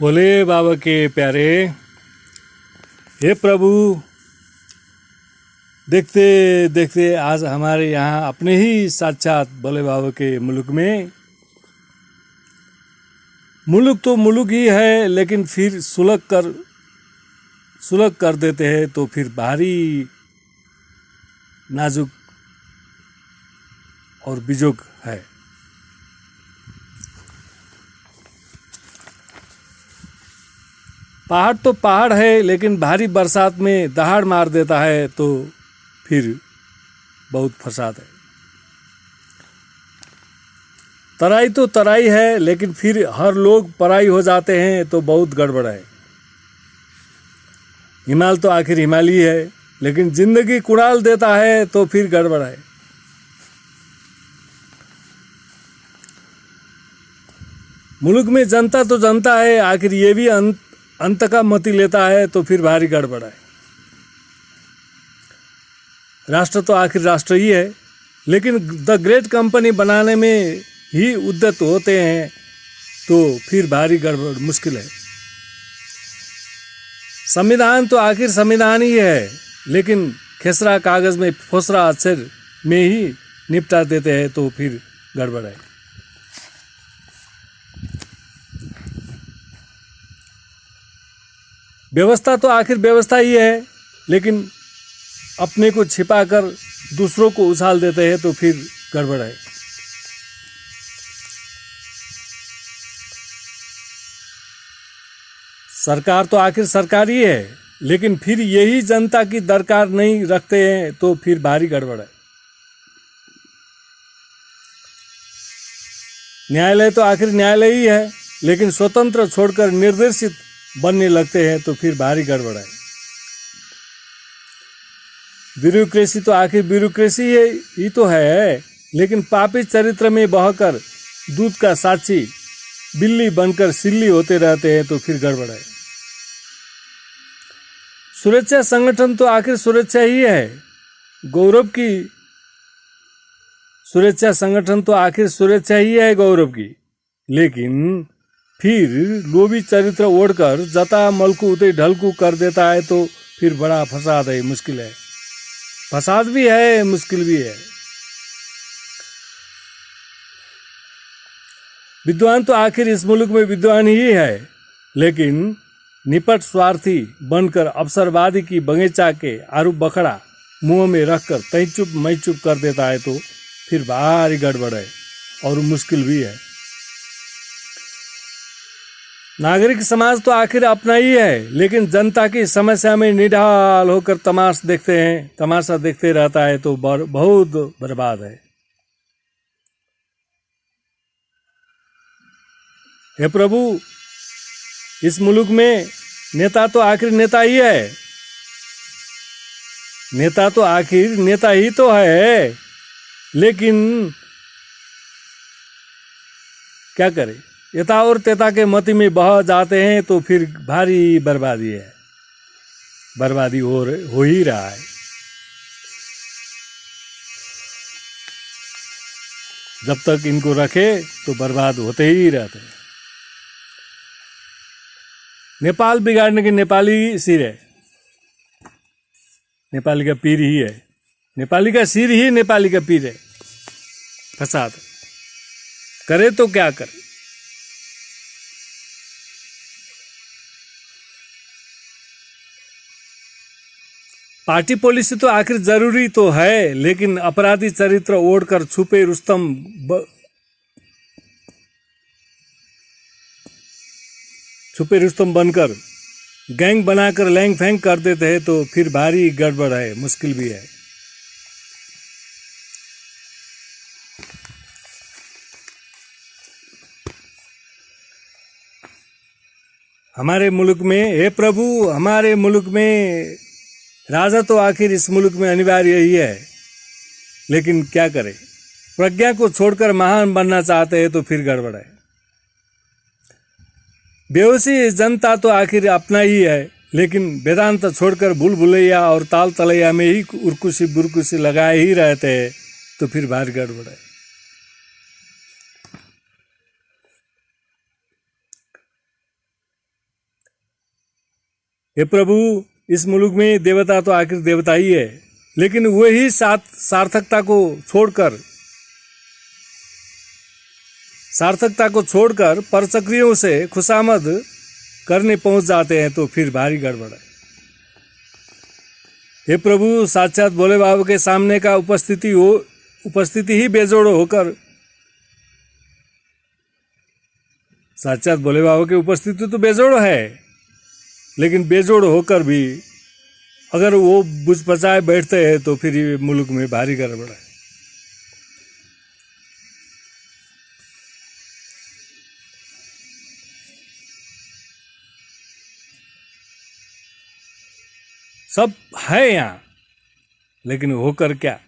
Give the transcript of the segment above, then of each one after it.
बोले बाबा के प्यारे, हे प्रभु, देखते देखते आज हमारे यहाँ अपने ही साक्षात भोले बाबा के मुल्क तो मुल्क ही है, लेकिन फिर सुलग कर देते हैं तो फिर भारी नाजुक और बिजोग है। पहाड़ तो पहाड़ है, लेकिन भारी बरसात में दहाड़ मार देता है तो फिर बहुत फसाद है। तराई तो तराई है, लेकिन फिर हर लोग पराई हो जाते हैं तो बहुत गड़बड़ है। हिमाल तो आखिर हिमालय है, लेकिन जिंदगी कुड़ाल देता है तो फिर गड़बड़ है। मुल्क में जनता तो जनता है, आखिर ये भी अंत का मति लेता है तो फिर भारी गड़बड़ है। राष्ट्र तो आखिर राष्ट्र ही है, लेकिन द ग्रेट कंपनी बनाने में ही उद्यत होते हैं तो फिर भारी गड़बड़ मुश्किल है। संविधान तो आखिर संविधान ही है, लेकिन खेसरा कागज में फोसरा अक्षर में ही निपटा देते हैं तो फिर गड़बड़ है। व्यवस्था तो आखिर व्यवस्था ही है, लेकिन अपने को छिपाकर दूसरों को उछाल देते हैं तो फिर गड़बड़ है। सरकार तो आखिर सरकार ही है, लेकिन फिर यही जनता की दरकार नहीं रखते हैं तो फिर भारी गड़बड़ है। न्यायालय तो आखिर न्यायालय ही है, लेकिन स्वतंत्र छोड़कर निर्देशित बनने लगते हैं तो फिर भारी गड़बड़ है। ब्यूरोक्रेसी तो आखिर ब्यूरोक्रेसी ही तो है, लेकिन पापी चरित्र में बहकर दूध का साक्षी बिल्ली बनकर सिल्ली होते रहते हैं तो फिर गड़बड़ है। सुरक्षा संगठन तो आखिर सुरक्षा ही है, गौरव की सुरक्षा संगठन तो आखिर सुरक्षा ही है गौरव की, लेकिन फिर लोभी चरित्र ओढ़कर जता मलकू उते ढलकू कर देता है तो फिर बड़ा फसाद है, मुश्किल है। फसाद भी है, मुश्किल भी है। विद्वान तो आखिर इस मुल्क में विद्वान ही है, लेकिन निपट स्वार्थी बनकर अवसरवादी की बगीचा के आरू बखड़ा मुंह में रखकर तई चुप मैं चुप कर देता है तो फिर भारी गड़बड़ है और मुश्किल भी है। नागरिक समाज तो आखिर अपना ही है, लेकिन जनता की समस्या में निढाल होकर तमाशा देखते रहता है तो बहुत बर्बाद है। हे प्रभु, इस मुल्क में नेता तो आखिर नेता ही है, नेता तो आखिर नेता ही तो है, लेकिन क्या करे, यथा और तेता के मति में बह जाते हैं तो फिर भारी बर्बादी है। बर्बादी हो ही रहा है। जब तक इनको रखे तो बर्बाद होते ही रहते हैं। नेपाल बिगाड़ने के नेपाली सिर है, नेपाली का पीर ही है, नेपाली का सिर ही नेपाली का पीर है। फसाद करे तो क्या करे। पार्टी पॉलिसी तो आखिर जरूरी तो है, लेकिन अपराधी चरित्र ओढ़कर छुपे रुस्तम बनकर गैंग बनाकर लैंग फैंग कर देते हैं तो फिर भारी गड़बड़ है, मुश्किल भी है। हमारे मुल्क में, हे प्रभु, हमारे मुल्क में राजा तो आखिर इस मुल्क में अनिवार्य ही है, लेकिन क्या करें, प्रज्ञा को छोड़कर महान बनना चाहते हैं तो फिर गड़बड़ है। बेहोशी जनता तो आखिर अपना ही है, लेकिन वेदांत छोड़कर भूल भुलैया और ताल तलैया में ही उर्कुशी बुरकुशी लगाए ही रहते हैं तो फिर भारी गड़बड़ है। हे प्रभु, इस मुल्क में देवता तो आखिर देवता ही है, लेकिन वही सार्थकता को छोड़कर परचक्रियों से खुशामद करने पहुंच जाते हैं तो फिर भारी गड़बड़ है। हे प्रभु, साक्षात भोले बाबा के सामने का उपस्थिति ही बेजोड़ होकर, साक्षात भोले बाबा की उपस्थिति तो बेजोड़ है, लेकिन बेजोड़ होकर भी अगर वो बुझ पचाए बैठते हैं तो फिर ये मुल्क में भारी गड़बड़ है। सब है यहाँ, लेकिन होकर क्या?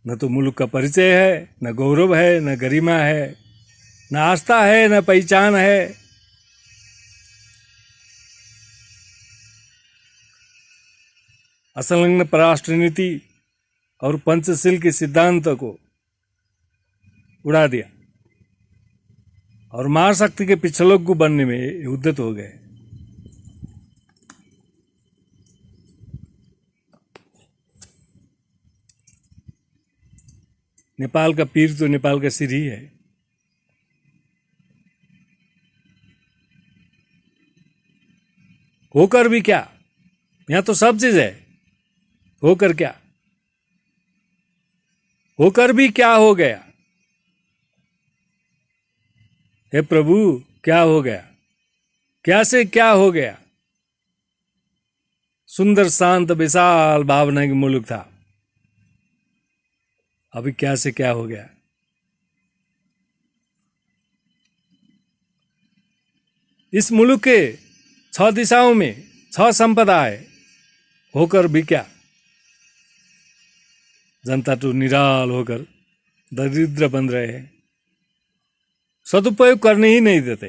न तो मुल्क का परिचय है, न गौरव है, न गरिमा है, न आस्था है, न पहचान है। असंलग्न परराष्ट्र नीति और पंचशील के सिद्धांत को उड़ा दिया और महाशक्ति के पिछलोक बनने में उद्यत हो गए। नेपाल का पीर तो नेपाल का सिर ही है। होकर भी क्या? यहां तो सब चीज है। होकर क्या? होकर भी क्या हो गया? हे प्रभु, क्या हो गया? क्या से क्या हो गया? सुंदर शांत विशाल भावना की मुल्क था, अभी क्या से क्या हो गया? इस मुल्क के 6 दिशाओं में 6 संपदा है, होकर भी क्या? जनता तो निराल होकर दरिद्र बन रहे हैं, सदुपयोग करने ही नहीं देते।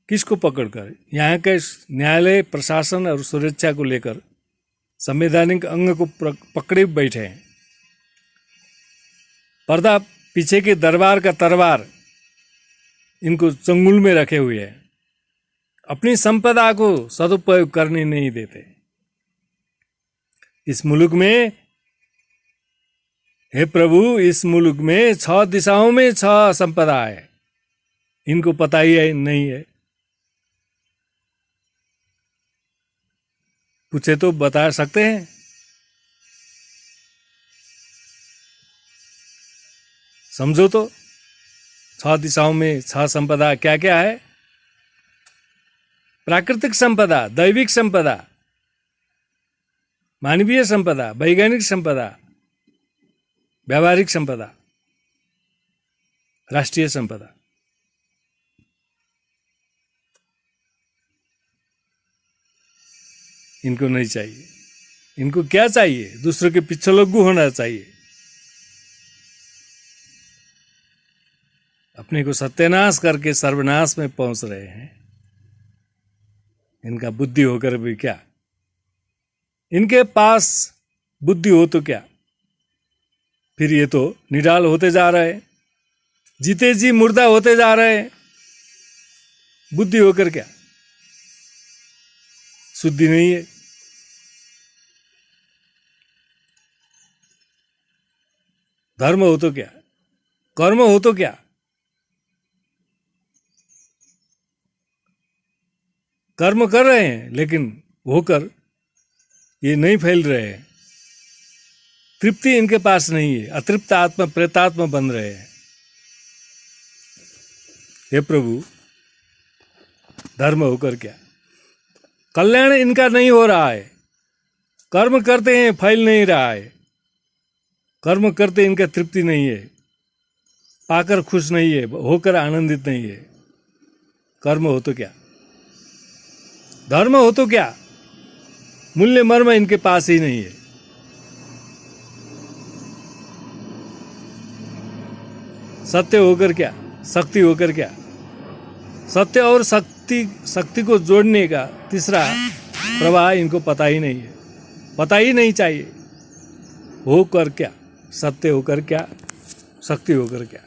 किसको पकड़कर? यहाँ के न्यायालय, प्रशासन और सुरक्षा को लेकर संवैधानिक अंग को पकड़े बैठे हैं। पर्दा पीछे के दरबार का तरवार इनको चंगुल में रखे हुए है, अपनी संपदा को सदुपयोग करने नहीं देते। इस मुल्क में, हे प्रभु, इस मुल्क में 6 दिशाओं में 6 संपदा है, इनको पता ही है नहीं है। पूछे तो बता सकते हैं? समझो तो, 6 दिशाओं में 6 संपदा क्या क्या है? प्राकृतिक संपदा, दैविक संपदा, मानवीय संपदा, वैज्ञानिक संपदा, व्यावहारिक संपदा, राष्ट्रीय संपदा। इनको नहीं चाहिए। इनको क्या चाहिए? दूसरों के पीछे लगू होना चाहिए, अपने को सत्यानाश करके सर्वनाश में पहुंच रहे हैं। इनका बुद्धि होकर भी क्या? इनके पास बुद्धि हो तो क्या? फिर ये तो निराल होते जा रहे हैं, जीते जी मुर्दा होते जा रहे हैं। बुद्धि होकर क्या? शुद्धि नहीं है। धर्म हो तो क्या? कर्म हो तो क्या? कर्म कर रहे हैं, लेकिन होकर ये नहीं फैल रहे हैं। तृप्ति इनके पास नहीं है, अतृप्त आत्मा प्रेतात्मा बन रहे हैं। हे प्रभु, धर्म होकर क्या? कल्याण इनका नहीं हो रहा है। कर्म करते हैं, फैल नहीं रहा है। कर्म करते इनका तृप्ति नहीं है, पाकर खुश नहीं है, होकर आनंदित नहीं है। कर्म हो तो क्या? धर्म हो तो क्या? मूल्य मर्म इनके पास ही नहीं है। सत्य होकर क्या? शक्ति होकर क्या? सत्य और शक्ति को जोड़ने का तीसरा प्रवाह इनको पता ही नहीं है, पता ही नहीं चाहिए। होकर क्या? सत्य होकर क्या? शक्ति होकर क्या?